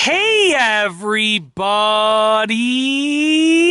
Hey everybody!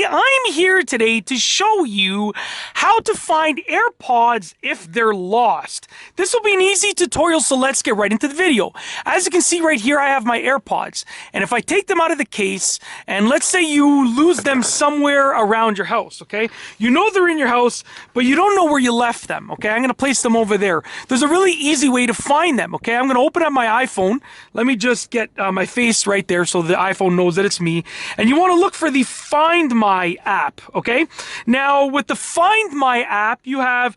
I'm here today to show you how to find AirPods if they're lost. This will be an easy tutorial, so let's get right into the video. As you can see right here, I have my AirPods, and if I take them out of the case, and let's say you lose them somewhere around your house, okay? You know they're in your house, but you don't know where you left them, okay? I'm going to place them over there. There's a really easy way to find them, okay? I'm going to open up my iPhone. Let me just get my face right there so the iPhone knows that it's me. And you want to look for the Find My app, okay? Now, with the Find My app, you have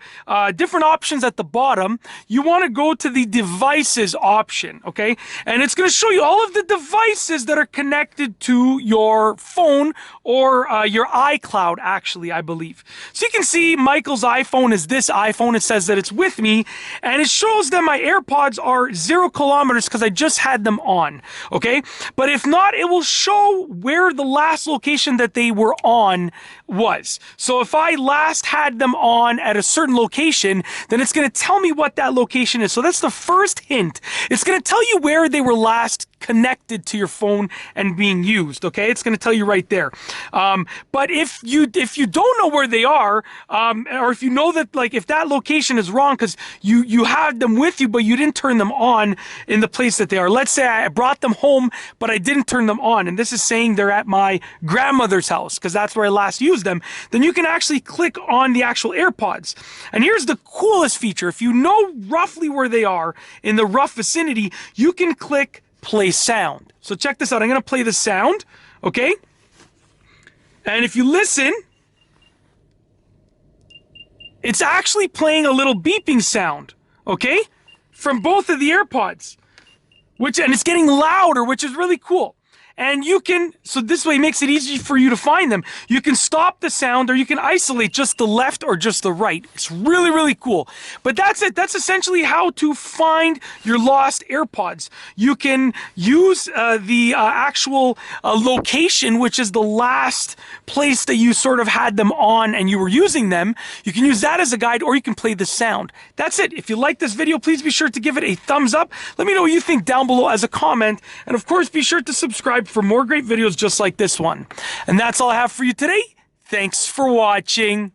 different options at the bottom. You want to go to the Devices option, okay? And it's going to show you all of the devices that are connected to your phone or your iCloud, actually, I believe. So you can see Michael's iPhone is this iPhone. It says that it's with me, and it shows that my AirPods are 0 kilometers because I just had them on, okay? But if not, it will show where the last location that they were on was. So if I last had them on at a certain location, then it's going to tell me what that location is. So that's the first hint. It's going to tell you where they were last connected to your phone and being used, okay? It's going to tell you right there. But if you don't know where they are, or if you know that, like, if that location is wrong because you had them with you but you didn't turn them on in the place that they are. Let's say I brought them home but I didn't turn them on, and this is saying they're at my grandmother's house because that's where I last used them, then you can actually click on the actual AirPods. And here's the coolest feature. If you know roughly where they are in the rough vicinity, you can click play sound. So check this out. I'm going to play the sound, okay? And if you listen, it's actually playing a little beeping sound, okay? From both of the AirPods, and it's getting louder, which is really cool. And you can, so this way it makes it easy for you to find them. You can stop the sound, or you can isolate just the left or just the right. It's really, really cool. But that's it. That's essentially how to find your lost AirPods. You can use the actual location, which is the last place that you sort of had them on and you were using them. You can use that as a guide, or you can play the sound. That's it. If you like this video, please be sure to give it a thumbs up. Let me know what you think down below as a comment. And of course, be sure to subscribe for more great videos just like this one. And that's all I have for you today. Thanks for watching.